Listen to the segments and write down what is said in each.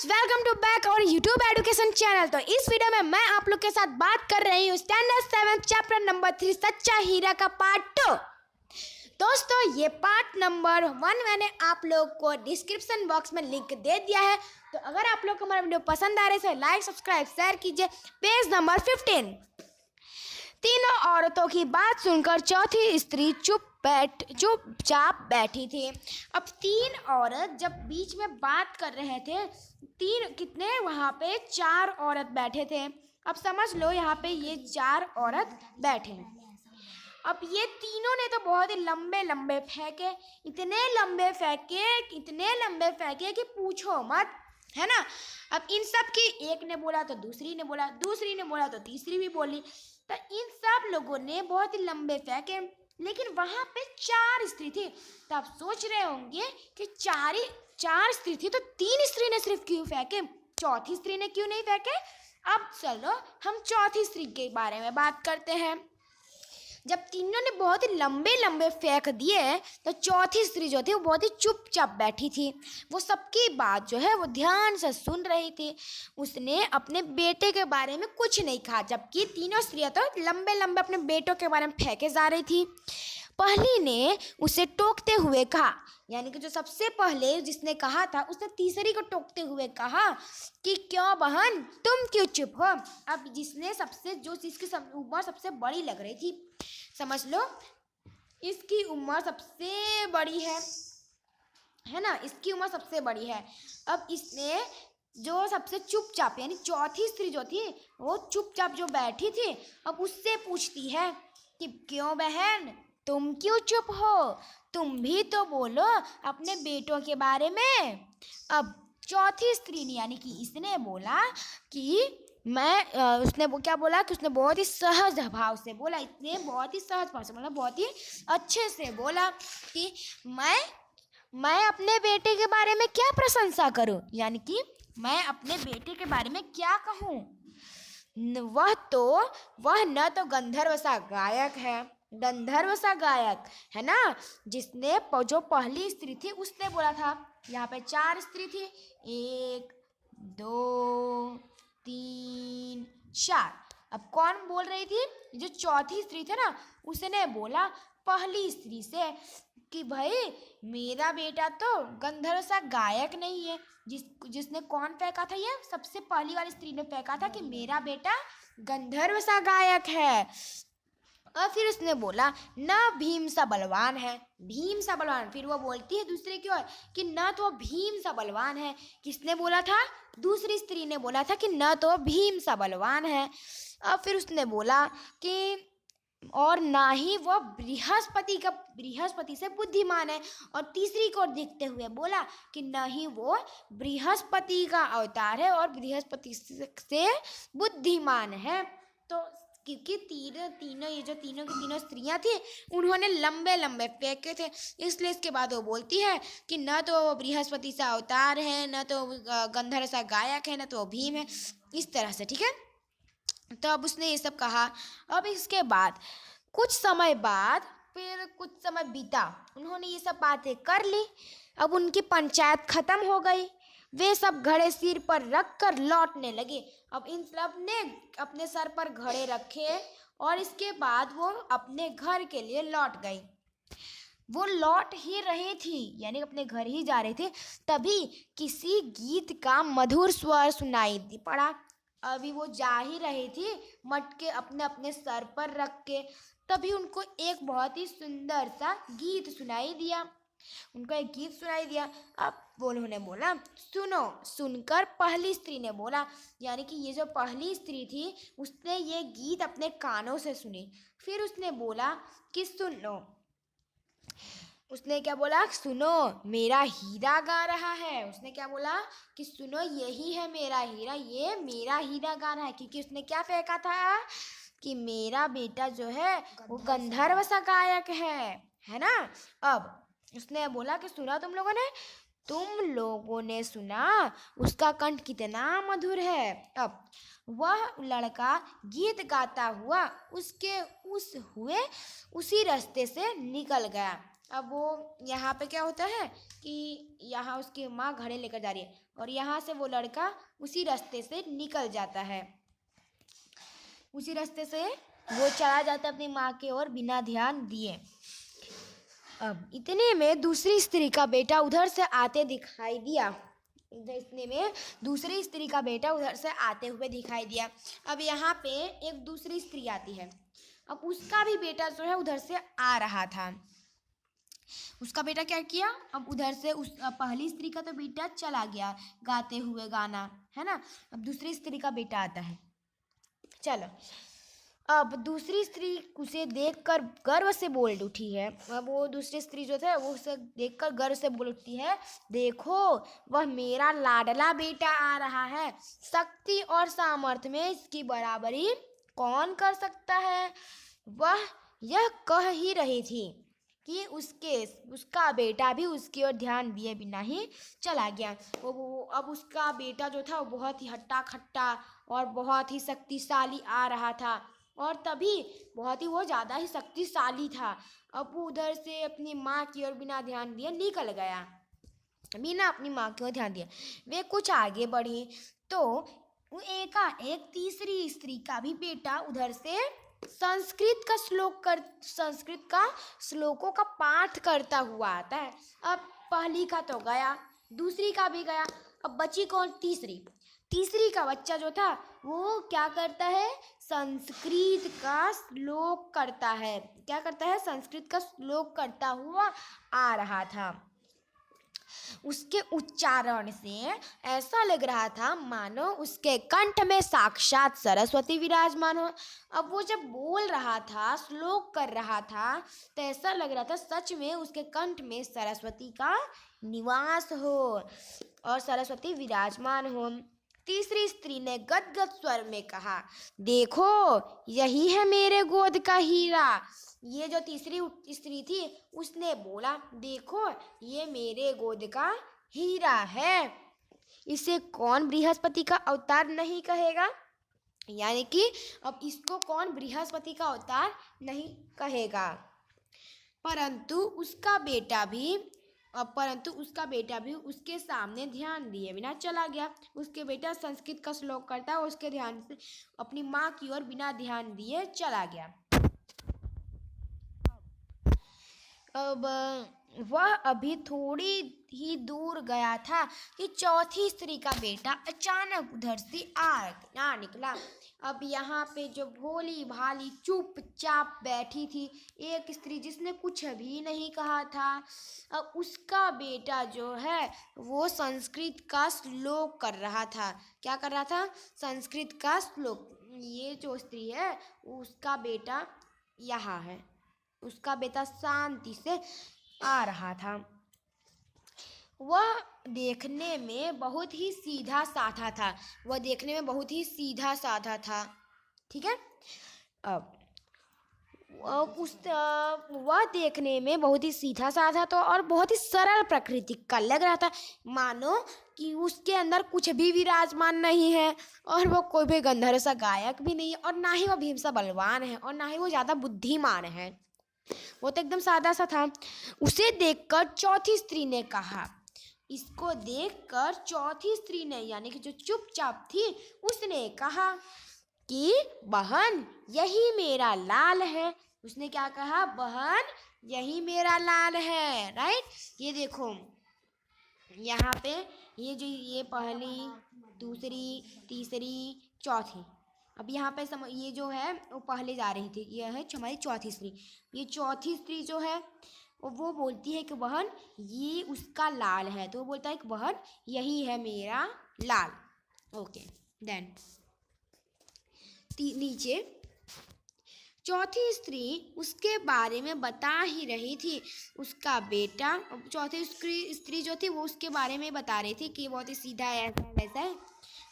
Welcome to back और YouTube education channel. तो इस वीडियो में मैं आप लोग के साथ बात कर रही हूँ स्टैंडर्ड 7 चैप्टर नंबर 3 सच्चा हीरा का पार्ट 2। दोस्तों ये पार्ट नंबर 1 मैंने आप लोग को डिस्क्रिप्शन बॉक्स में लिंक दे दिया है। तो अगर आप लोग को हमारा वीडियो पसंद आ रहा है तो लाइक सब्सक्राइब शेयर कीजिए। Page number 15। तीनों औरतों की बात सुनकर चौथी स्त्री चुपचाप बैठी थी। अब तीन औरत जब बीच में बात कर रहे थे, वहाँ पे 4 औरत बैठे थे। अब समझ लो यहाँ पे ये 4 औरत बैठे हैं। अब ये तीनों ने तो बहुत ही लंबे लंबे फेंके, इतने लंबे फेंके कि पूछो मत, है ना। अब इन सब की एक ने बोला तो दूसरी ने बोला, दूसरी ने बोला तो तीसरी भी बोली। तो इन सब लोगों ने बहुत ही लंबे फेंके, लेकिन वहाँ पे 4 स्त्री थी। तो आप सोच रहे होंगे कि 4 स्त्री थी तो 3 स्त्री ने सिर्फ क्यों फेंके, चौथी स्त्री ने क्यों नहीं फेंके। अब चलो हम चौथी स्त्री के बारे में बात करते हैं। जब तीनों ने बहुत ही लंबे लंबे फेंक दिए तो चौथी स्त्री जो थी वो बहुत ही चुपचाप बैठी थी। वो सबकी बात जो है वो ध्यान से सुन रही थी। उसने अपने बेटे के बारे में कुछ नहीं कहा, जबकि तीनों स्त्रियां तो लंबे लंबे अपने बेटों के बारे में फेंके जा रही थी। पहली ने उसे टोकते हुए कहा, यानी कि जो सबसे पहले जिसने कहा था उसने तीसरी को टोकते हुए कहा कि क्यों बहन तुम क्यों चुप हो। अब जिसकी उम्र सबसे बड़ी लग रही थी, समझ लो इसकी उम्र सबसे बड़ी है ना, इसकी उम्र सबसे बड़ी है। अब इसने जो सबसे चुपचाप यानी चौथी स्त्री जो थी वो चुपचाप जो बैठी थी, अब उससे पूछती है कि क्यों बहन तुम क्यों चुप हो, तुम भी तो बोलो अपने बेटों के बारे में। अब चौथी स्त्री ने यानी कि इसने बोला कि उसने क्या बोला कि उसने बहुत ही सहज भाव से बोला, इसने बहुत ही सहज भाव से बोला, बहुत ही अच्छे से बोला कि मैं अपने बेटे के बारे में क्या प्रशंसा करूं, यानी कि मैं अपने बेटे के बारे में क्या कहूं। वह न तो गंधर्व सा गायक है ना, जिसने जो पहली स्त्री थी उसने बोला था। यहाँ पे 4 स्त्री थी, 1 2 3 4। अब कौन बोल रही थी, जो चौथी स्त्री थी ना उसने बोला पहली स्त्री से कि भाई मेरा बेटा तो गंधर्व सा गायक नहीं है। जिसने कौन फेंका था, ये सबसे पहली वाली स्त्री ने फेंका था कि मेरा बेटा गंधर्व सा गायक है। और फिर उसने बोला न भीम सा बलवान है, भीम सा बलवान। फिर वो बोलती है दूसरे की ओर कि न तो भीम सा बलवान है। किसने बोला था, दूसरी स्त्री ने बोला था कि न तो भीम सा बलवान है। और फिर उसने बोला कि और ना ही वो बृहस्पति से बुद्धिमान है। और तीसरी को देखते हुए बोला कि न ही वो बृहस्पति का अवतार है और बृहस्पति से बुद्धिमान है। तो क्योंकि तीनों स्त्रियां थी उन्होंने लंबे लंबे फेंके थे, इसलिए इसके बाद वो बोलती है कि न तो वो बृहस्पति सा अवतार है, न तो गंधर्व सा गायक है, न तो भीम है, इस तरह से। ठीक है, तो अब उसने ये सब कहा। अब इसके बाद कुछ समय बीता, उन्होंने ये सब बातें कर ली। अब उनकी पंचायत खत्म हो गई। वे सब घड़े सिर पर रख कर लौटने लगे। अब इन सब ने अपने सर पर घड़े रखे और इसके बाद वो अपने घर के लिए लौट गई। वो लौट ही रही थी यानी अपने घर ही जा रहे थे, तभी किसी गीत का मधुर स्वर सुनाई पड़ा। अभी वो जा ही रही थी मटके अपने अपने सर पर रख के, तभी उनको एक बहुत ही सुंदर सा गीत सुनाई दिया। अब उन्होंने बोला सुनो। सुनकर पहली स्त्री ने बोला, यानी कि ये जो पहली स्त्री थी उसने ये गीत अपने कानों से सुनी। फिर उसने बोला कि सुनो। उसने क्या बोला, सुनो मेरा हीरा गा रहा है। उसने क्या बोला कि सुनो यही है मेरा हीरा, ये मेरा हीरा गा रहा है। क्योंकि उसने क्या फेंका था कि मेरा बेटा जो है वो गंधर्व सा गायक है ना। अब उसने बोला कि सुना तुम लोगों ने सुना उसका कंठ कितना मधुर है। अब वह लड़का गीत गाता हुआ उसी रास्ते से निकल गया। अब वो यहाँ पे क्या होता है कि यहाँ उसकी माँ घड़े लेकर जा रही है और यहाँ से वो लड़का उसी रास्ते से निकल जाता है, उसी रास्ते से वो चला जाता है अपनी माँ की ओर बिना ध्यान दिए। अब इतने में दूसरी स्त्री का बेटा उधर से आते दिखाई दिया, इतने में दूसरी स्त्री का बेटा उधर से आते हुए दिखाई दिया। अब यहाँ पे एक दूसरी स्त्री आती है, अब उसका भी बेटा जो है उधर से आ रहा था। उसका बेटा क्या किया, अब उधर से उस पहली स्त्री का तो बेटा चला गया गाते हुए गाना, है ना। अब दूसरी स्त्री का बेटा आता है। चलो, अब दूसरी स्त्री उसे देखकर गर्व से बोल उठी है। अब वो दूसरी स्त्री जो थे वो उसे देखकर गर्व से बोल उठती है, देखो वह मेरा लाडला बेटा आ रहा है, शक्ति और सामर्थ्य में इसकी बराबरी कौन कर सकता है। वह यह कह ही रही थी कि उसका बेटा भी उसकी ओर ध्यान दिए बिना ही चला गया। वो अब उसका बेटा जो था वो बहुत ही हट्टा खट्टा और बहुत ही शक्तिशाली आ रहा था, और तभी बहुत ही वो ज़्यादा ही शक्तिशाली था। अब वो उधर से अपनी माँ की ओर बिना ध्यान दिए निकल गया, बिना अपनी माँ की ओर ध्यान दिए। वे कुछ आगे बढ़ी तो एक तीसरी स्त्री का भी बेटा उधर से संस्कृत का श्लोकों का पाठ करता हुआ आता है। अब पहली का तो गया, दूसरी का भी गया, अब बची कौन, तीसरी का बच्चा जो था वो क्या करता है, संस्कृत का श्लोक करता है। क्या करता है, संस्कृत का श्लोक करता हुआ आ रहा था। उसके उच्चारण से ऐसा लग रहा था मानो उसके कंठ में साक्षात सरस्वती विराजमान हो। अब वो जब बोल रहा था, श्लोक कर रहा था, तो ऐसा लग रहा था सच में उसके कंठ में सरस्वती का निवास हो और सरस्वती विराजमान हो। तीसरी स्त्री ने गदगद स्वर में कहा, देखो यही है मेरे गोद का हीरा। ये जो तीसरी स्त्री थी उसने बोला, देखो ये मेरे गोद का हीरा है, इसे कौन बृहस्पति का अवतार नहीं कहेगा। यानी कि अब इसको कौन बृहस्पति का अवतार नहीं कहेगा। परंतु उसका बेटा भी उसके सामने ध्यान दिए बिना चला गया। उसके बेटा संस्कृत का श्लोक करता है, उसके ध्यान से अपनी माँ की ओर बिना ध्यान दिए चला गया। अब वह अभी थोड़ी ही दूर गया था कि चौथी स्त्री का बेटा अचानक उधर से आ निकला। अब यहाँ पे जो भोली भाली चुपचाप बैठी थी एक स्त्री जिसने कुछ भी नहीं कहा था, अब उसका बेटा जो है वो संस्कृत का श्लोक कर रहा था। क्या कर रहा था, संस्कृत का श्लोक। ये जो स्त्री है उसका बेटा यहाँ है, उसका बेटा शांति से आ रहा था। वह देखने में बहुत ही सीधा साधा था, ठीक है। अब वह देखने में बहुत ही सीधा साधा था और बहुत ही सरल प्रकृति का लग रहा था, मानो कि उसके अंदर कुछ भी विराजमान नहीं है, और वो कोई भी गंधर्व सा गायक भी नहीं है, और ना ही वो भीम सा बलवान है, और ना ही वो ज़्यादा बुद्धिमान है। वो तो एकदम सादा सा था। उसे देखकर चौथी स्त्री ने कहा, इसको देखकर चौथी स्त्री ने यानी कि जो चुपचाप थी उसने कहा कि बहन यही मेरा लाल है। उसने क्या कहा, बहन यही मेरा लाल है, राइट। ये देखो यहाँ पे ये पहली, दूसरी, तीसरी, चौथी। अब यहाँ पे ये जो है वो पहले जा रही थी, ये है हमारी चौथी स्त्री। ये चौथी स्त्री जो है वो बोलती है कि बहन ये उसका लाल है, तो वो बोलता है कि बहन यही है मेरा लाल। ओके, देन नीचे चौथी स्त्री उसके बारे में बता ही रही थी। उसका बेटा, चौथी स्त्री जो थी वो उसके बारे में बता रही थी कि बहुत ही सीधा है, ऐसा वैसा है।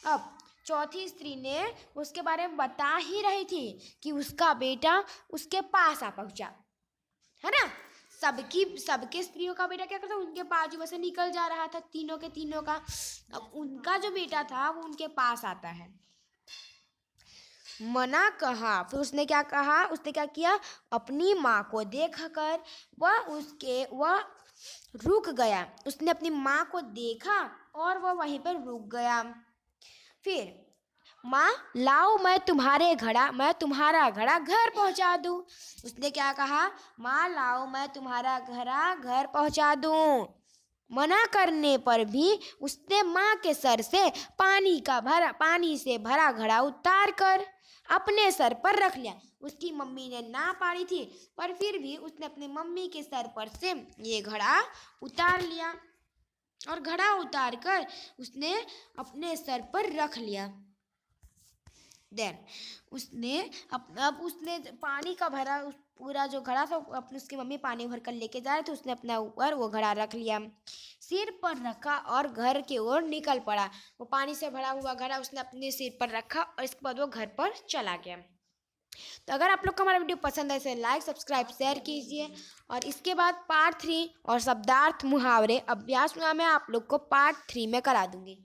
अब चौथी स्त्री ने उसके बारे में बता ही रही थी कि उसका बेटा उसके पास आ पहुंचा, है ना। सबके स्त्रियों का बेटा क्या करता, उनके बाजू में से निकल जा रहा था, तीनों का। अब उनका जो बेटा था वो उनके पास आता है। मना कहा। फिर उसने क्या कहा, उसने क्या किया, अपनी माँ को देखकर वह रुक गया। उसने अपनी माँ को देखा और वह वहीं पर रुक गया। फिर माँ लाओ मैं तुम्हारा घड़ा घर पहुंचा दूं। उसने क्या कहा, माँ लाओ मैं तुम्हारा घड़ा घर पहुंचा दूं। मना करने पर भी उसने माँ के सर से पानी से भरा घड़ा उतार कर अपने सर पर रख लिया। उसकी मम्मी ने ना पाड़ी थी, पर फिर भी उसने अपनी मम्मी के सर पर से ये घड़ा उतार लिया और घड़ा उतार कर उसने अपने सर पर रख लिया। देन अब उसने पानी का भरा पूरा जो घड़ा था, अपनी उसकी मम्मी पानी भर कर लेके जा रहे थे, उसने अपना ऊपर वो घड़ा रख लिया, सिर पर रखा और घर की ओर निकल पड़ा। वो पानी से भरा हुआ घड़ा उसने अपने सिर पर रखा और इसके बाद वो घर पर चला गया। तो अगर आप लोग को हमारा वीडियो पसंद है इसे लाइक सब्सक्राइब शेयर कीजिए। और इसके बाद पार्ट 3 और शब्दार्थ मुहावरे अभ्यास में मैं आप लोग को पार्ट 3 में करा दूंगी।